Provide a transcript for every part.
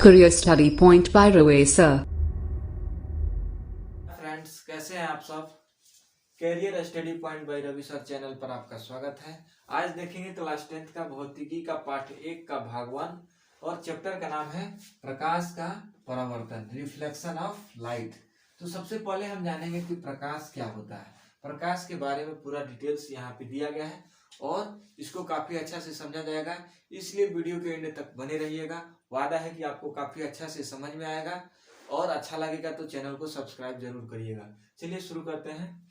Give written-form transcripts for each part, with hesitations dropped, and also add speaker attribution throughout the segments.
Speaker 1: Career Study Point by Roesa.
Speaker 2: Friends, कैसे हैं आप सब। Career study point by Ravi sir channel पर आपका स्वागत है। आज देखेंगे क्लास 10th का भौतिकी का पाठ 1 का भाग 1 और चैप्टर का नाम है प्रकाश का परावर्तन, रिफ्लेक्शन ऑफ लाइट। तो सबसे पहले हम जानेंगे कि प्रकाश क्या होता है। प्रकाश के बारे में पूरा डिटेल्स यहाँ पे दिया गया है और इसको काफी अच्छा से समझा जाएगा, इसलिए वीडियो के एंड तक बने रहिएगा। वादा है कि आपको काफी अच्छा से समझ में आएगा और अच्छा लगेगा तो चैनल को सब्सक्राइब जरूर करिएगा। चलिए शुरू करते हैं।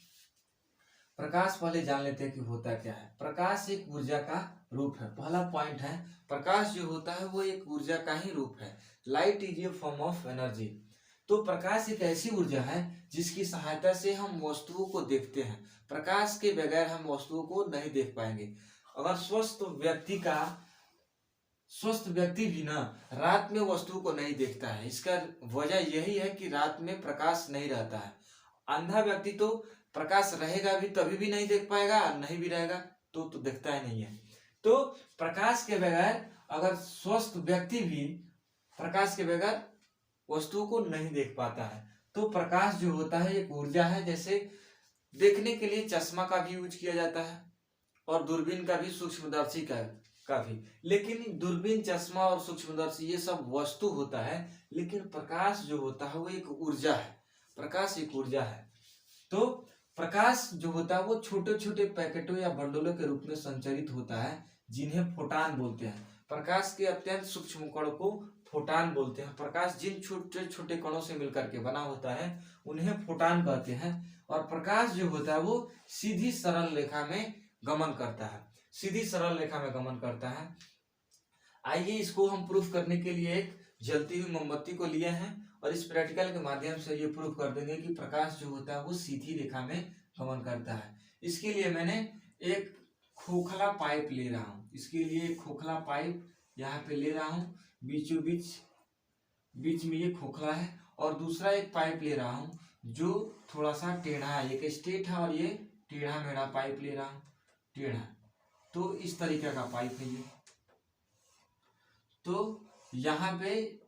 Speaker 2: प्रकाश पहले जान लेते हैं कि होता क्या है। प्रकाश एक ऊर्जा का रूप है। पहला पॉइंट है, प्रकाश जो होता है वो एक ऊर्जा का ही रूप है। Light is a form of energy. तो प्रकाश एक ऐसी ऊर्जा है जिसकी सहायता से हम वस्तुओं को देखते हैं। प्रकाश के बगैर हम वस्तुओं को नहीं देख पाएंगे। अगर स्वस्थ व्यक्ति भी ना रात में वस्तु को नहीं देखता है। इसका वजह यही है कि रात में प्रकाश नहीं रहता है। अंधा व्यक्ति तो प्रकाश रहेगा भी तभी भी नहीं देख पाएगा, नहीं भी रहेगा तो देखता ही नहीं है। तो प्रकाश के बगैर अगर स्वस्थ व्यक्ति भी प्रकाश के बगैर वस्तुओं को नहीं देख पाता है। तो प्रकाश जो होता है एक ऊर्जा है। जैसे देखने के लिए चश्मा का भी यूज किया जाता है और दूरबीन का भी, सूक्ष्मदर्शी का भी। लेकिन दूरबीन, चश्मा और सूक्ष्मदर्शी ये सब वस्तु होता है, लेकिन प्रकाश जो होता है वो एक ऊर्जा है। प्रकाश एक ऊर्जा है। तो प्रकाश जो होता है वो छोटे छोटे पैकेटों या बंडलों के रूप में संचरित होता है, जिन्हें फोटान बोलते हैं। प्रकाश के अत्यंत सूक्ष्म कण को फोटान बोलते हैं। प्रकाश जिन छोटे छोटे कणों से मिलकर के बना होता है उन्हें फोटान कहते हैं। और प्रकाश जो होता है वो सीधी सरल रेखा में गमन करता है। सीधी सरल रेखा में गमन करता है। आइए इसको हम प्रूफ करने के लिए एक जलती हुई मोमबत्ती को लिए हैं और इस प्रैक्टिकल के माध्यम से ये प्रूफ कर देंगे कि प्रकाश जो होता है वो सीधी रेखा में गमन करता है। इसके लिए मैंने एक खोखला पाइप ले रहा हूँ। इसके लिए एक खोखला पाइप यहाँ पे ले रहा हूँ। बीच में ये खोखला है और दूसरा एक पाइप ले रहा हूँ जो थोड़ा सा टेढ़ा है। एक स्ट्रेट है और ये टेढ़ा मेढ़ा पाइप ले रहा हूँ, टेढ़ा। तो इस तरीके का पाइप है ये। तो यहाँ पे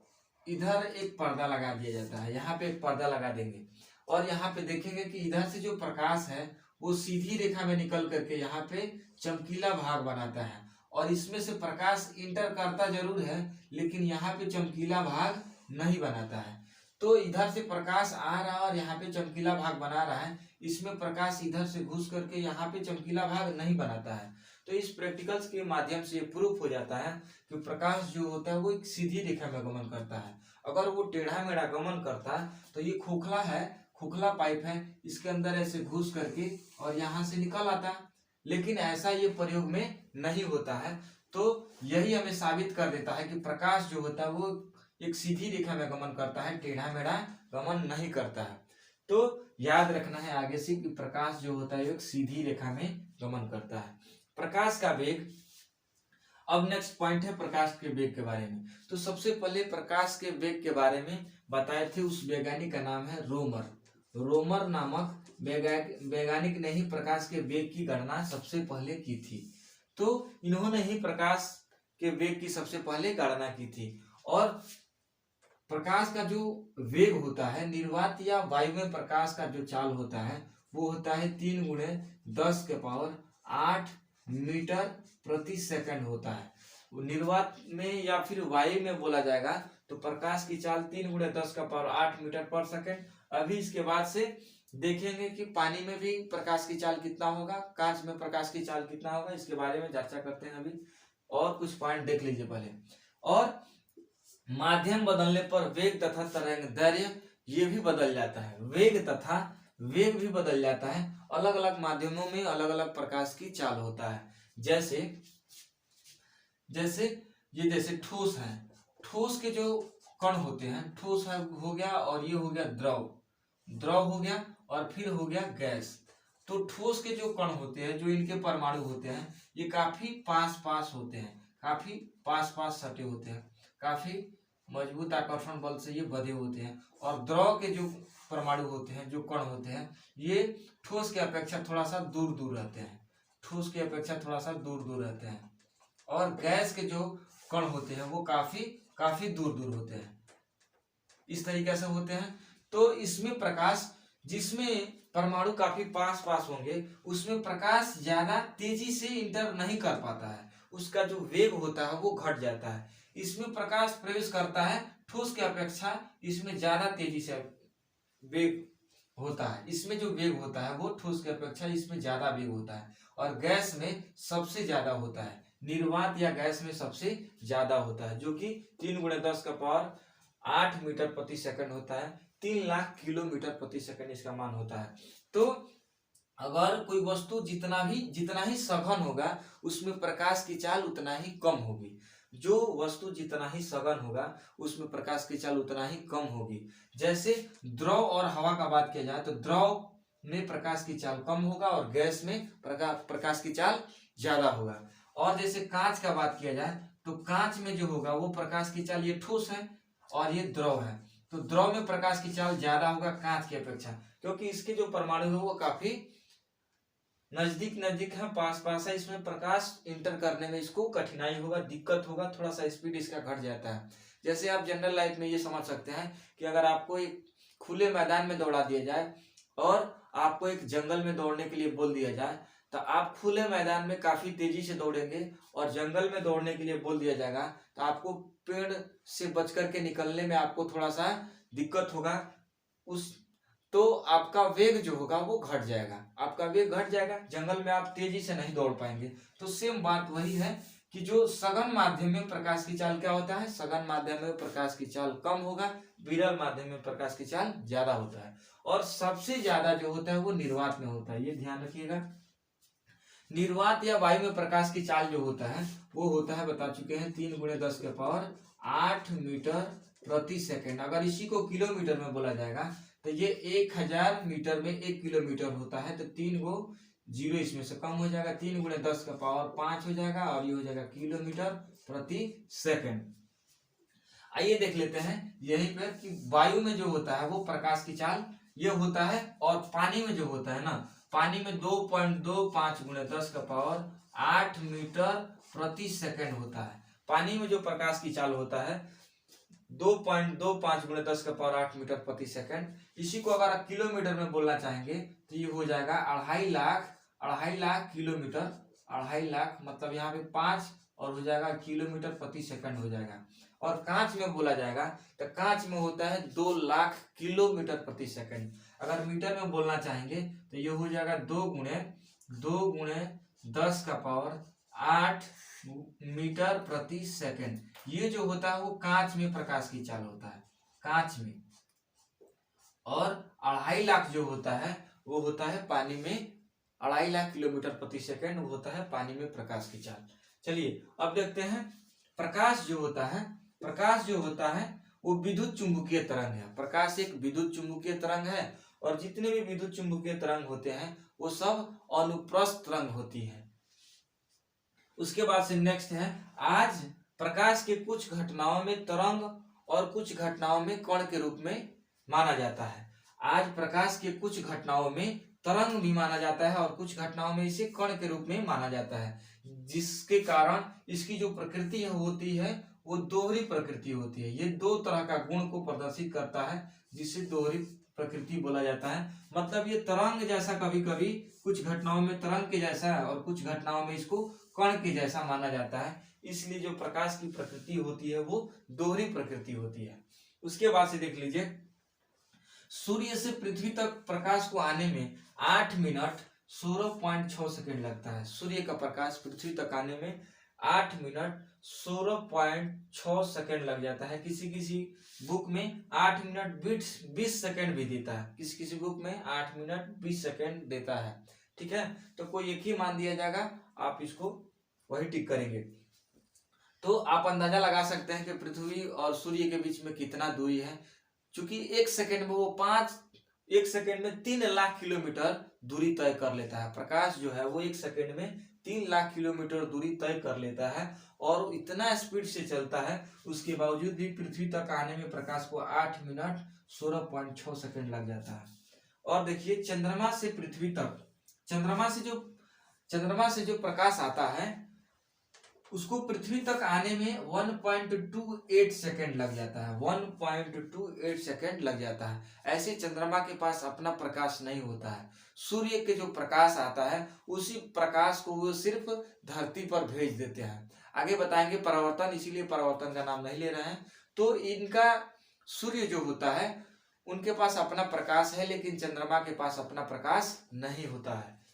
Speaker 2: इधर एक पर्दा लगा दिया जाता है, यहाँ पे एक पर्दा लगा देंगे और यहाँ पे देखेंगे कि इधर से जो प्रकाश है वो सीधी रेखा में निकल करके यहाँ पे चमकीला भाग बनाता है और इसमें से प्रकाश इंटर करता जरूर है, लेकिन यहाँ पे चमकीला भाग नहीं बनाता है। तो इधर से प्रकाश आ रहा है और यहाँ पे चमकीला भाग बना रहा है। इसमें प्रकाश इधर से घुस करके यहाँ पे चमकीला भाग नहीं बनाता है। तो इस प्रैक्टिकल्स के माध्यम से प्रूफ हो जाता है कि प्रकाश जो होता है वो एक सीधी रेखा में गमन करता है। अगर वो टेढ़ा मेढ़ा गमन करता तो ये खोखला है, खोखला पाइप है, इसके अंदर ऐसे घुस करके और यहाँ से निकल आता। लेकिन ऐसा ये प्रयोग में नहीं होता है। तो यही हमें साबित कर देता है कि प्रकाश जो होता है वो एक सीधी रेखा में गमन करता है, टेढ़ा मेढ़ा गमन नहीं करता है। तो याद रखना है आगे से कि प्रकाश जो होता है एक सीधी रेखा में गमन करता है। प्रकाश का वेग। अब नेक्स्ट पॉइंट है प्रकाश के वेग के बारे में। तो सबसे पहले प्रकाश के वेग के बारे में बताए थे, उस वैज्ञानिक का नाम है रोमर। रोमर नामक वैज्ञानिक ने ही प्रकाश के वेग की गणना सबसे पहले की थी। तो इन्होंने ही प्रकाश के वेग की सबसे पहले गणना की थी। और प्रकाश का जो वेग होता है, निर्वात या वायु में प्रकाश का जो चाल होता है वो होता है 3 × 10⁸ मीटर प्रति सेकंड होता है। निर्वात में या फिर वायु में बोला जाएगा तो प्रकाश की चाल 3 × 10⁸ मीटर पर सेकंड। अभी इसके बाद से देखेंगे कि पानी में भी प्रकाश की चाल कितना होगा, कांच में प्रकाश की चाल कितना होगा, इसके बारे में चर्चा करते हैं अभी। और कुछ पॉइंट देख लीजिए पहले। और माध्यम बदलने पर वेग तथा तरंगदैर्घ्य ये भी बदल जाता है। वेग भी बदल जाता है। अलग अलग माध्यमों में अलग अलग प्रकाश की चाल होता है। जैसे ठोस है। ठोस के जो कण होते हैं, ठोस हो गया और ये हो गया द्रव हो गया और फिर हो गया गैस। तो ठोस के जो कण होते हैं, जो इनके परमाणु होते हैं, ये काफी पास होते हैं, काफी पास सटे होते हैं, काफी मजबूत आकर्षण बल से ये बंधे होते हैं। और द्रव के जो परमाणु होते हैं, जो कण होते हैं, ये ठोस के अपेक्षा थोड़ा सा दूर रहते हैं, ठोस की अपेक्षा थोड़ा सा दूर रहते हैं। और गैस के जो कण होते हैं वो काफी दूर होते हैं। इस तरीके से होते हैं। तो इसमें प्रकाश, जिसमें परमाणु काफी पास पास होंगे उसमें प्रकाश ज्यादा तेजी से इंटर नहीं कर पाता है, उसका जो वेग होता है वो घट जाता है। इसमें प्रकाश प्रवेश करता है ठोस की अपेक्षा, इसमें ज्यादा तेजी से वेग होता है, इसमें जो वेग होता है वो ठोस की अपेक्षा इसमें ज्यादा वेग होता है। और गैस में सबसे ज्यादा होता है, निर्वात या गैस में सबसे ज्यादा होता है, जो कि 3 × 10⁸ मीटर प्रति सेकंड होता है। 3 लाख किलोमीटर प्रति सेकंड इसका मान होता है। तो अगर कोई वस्तु जितना ही सघन होगा उसमें प्रकाश की चाल उतना ही कम होगी। जो वस्तु जितना ही सघन होगा उसमें प्रकाश की चाल उतना ही कम होगी। जैसे द्रव और हवा का बात किया जाए तो द्रव में प्रकाश की चाल कम होगा और गैस में प्रकाश की चाल ज्यादा होगा। और जैसे कांच का बात किया जाए तो कांच में जो होगा वो प्रकाश की चाल, ये ठोस है और ये द्रव है, तो द्रव में प्रकाश की चाल ज्यादा होगा कांच की अपेक्षा, क्योंकि इसके जो परमाणु है वो काफी नजदीक है, पास पास है। इसमें प्रकाश इंटर करने में इसको कठिनाई होगा, दिक्कत होगा, थोड़ा सा स्पीड इसका घट जाता है। जैसे आप जनरल लाइफ में ये समझ सकते हैं कि अगर आपको एक खुले मैदान में दौड़ा दिया जाए और आपको एक जंगल में दौड़ने के लिए बोल दिया जाए तो आप खुले मैदान में काफी तेजी से दौड़ेंगे, और जंगल में दौड़ने के लिए बोल दिया जाएगा तो आपको पेड़ से बच करके निकलने में आपको थोड़ा सा दिक्कत होगा। तो आपका वेग जो होगा वो घट जाएगा, आपका वेग घट जाएगा, जंगल में आप तेजी से नहीं दौड़ पाएंगे। तो सेम बात वही है कि जो सघन माध्यम में प्रकाश की चाल क्या होता है, सघन माध्यम में प्रकाश की चाल कम होगा, विरल माध्यम में प्रकाश की चाल ज्यादा होता है। और सबसे ज्यादा जो होता है वो निर्वात में होता है, ये ध्यान रखिएगा। निर्वात या वायु में प्रकाश की चाल जो होता है वो होता है, बता चुके हैं, 3 × 10⁸ मीटर प्रति सेकेंड। अगर इसी को किलोमीटर में बोला जाएगा तो ये 1000 मीटर में 1 किलोमीटर होता है, तो 3 गो जीरो इसमें से कम हो जाएगा, 3 × 10⁵ हो जाएगा और ये हो जाएगा किलोमीटर प्रति सेकेंड। आइए देख लेते हैं यहीं पर कि वायु में जो होता है वो प्रकाश की चाल ये होता है, और पानी में जो होता है ना, पानी में 2.25 × 10⁸ मीटर प्रति सेकेंड होता है। पानी में जो प्रकाश की चाल होता है 2.25 × 10⁸ मीटर प्रति सेकेंड। इसी को अगर आप किलोमीटर में बोलना चाहेंगे तो ये हो जाएगा 2.5 लाख किलोमीटर। 2.5 लाख मतलब यहाँ पे 5 और हो जाएगा किलोमीटर प्रति सेकंड हो जाएगा। और कांच में बोला जाएगा तो कांच में होता है 2 लाख किलोमीटर प्रति सेकंड। अगर मीटर में बोलना चाहेंगे तो ये हो जाएगा 2 × 10⁸ मीटर प्रति सेकंड। ये जो होता है वो कांच में प्रकाश की चाल होता है, कांच में। और 2.5 लाख जो होता है वो होता है पानी में, 2.5 लाख किलोमीटर प्रति सेकंड वो होता है पानी में प्रकाश की चाल। चलिए अब देखते हैं प्रकाश जो होता है वो विद्युत चुंबकीय तरंग है। प्रकाश एक विद्युत चुंबकीय तरंग है, और जितने भी विद्युत चुंबकीय तरंग होते हैं वो सब अनुप्रस्थ तरंग होती है। उसके बाद से नेक्स्ट है, आज प्रकाश के कुछ घटनाओं में तरंग और कुछ घटनाओं में कण के रूप में माना जाता है। आज प्रकाश के कुछ घटनाओं में तरंग भी माना जाता है और कुछ घटनाओं में इसे कण के रूप में माना जाता है, जिसके कारण इसकी जो प्रकृति होती है वो दोहरी प्रकृति होती है। ये 2 तरह का गुण को प्रदर्शित करता है जिसे दोहरी प्रकृति बोला जाता है। मतलब ये तरंग जैसा कभी कभी कुछ घटनाओं में तरंग के जैसा है और कुछ घटनाओं में इसको कण के जैसा माना जाता है। इसलिए जो प्रकाश की प्रकृति होती है वो दोहरी प्रकृति होती है। उसके बाद से देख लीजिए, सूर्य से पृथ्वी तक प्रकाश को आने में 8 मिनट 16.6 सेकंड लगता है। सूर्य का प्रकाश पृथ्वी तक आने में 8 मिनट 16.6 सेकंड लग जाता है। किसी किसी बुक में 8 मिनट 20 सेकंड भी देता है, किसी किसी बुक में 8 मिनट 20 सेकंड देता है। ठीक है, तो कोई एक ही मान दिया जाएगा, आप इसको वही टिक करेंगे। तो आप अंदाजा लगा सकते हैं कि पृथ्वी और सूर्य के बीच में कितना दूरी है। चूंकि 1 सेकंड में वो 1 सेकंड में 3 लाख किलोमीटर दूरी तय कर लेता है। प्रकाश जो है वो 1 सेकंड में 3 लाख किलोमीटर दूरी तय कर लेता है, और इतना स्पीड से चलता है, उसके बावजूद भी पृथ्वी तक आने में प्रकाश को 8 मिनट 16.6 सेकंड लग जाता है। और देखिए चंद्रमा से पृथ्वी तक, चंद्रमा से जो प्रकाश आता है उसको पृथ्वी तक आने में 1.28 सेकेंड लग जाता है। 1.28 सेकेंड लग जाता है। ऐसे चंद्रमा के पास अपना प्रकाश नहीं होता है। सूर्य के जो प्रकाश आता है उसी प्रकाश को वो सिर्फ धरती पर भेज देते हैं। आगे बताएंगे परावर्तन, इसीलिए परावर्तन का नाम नहीं ले रहे हैं। तो इनका सूर्य जो होता है उनके पास अपना प्रकाश है, लेकिन चंद्रमा के पास अपना प्रकाश नहीं होता है।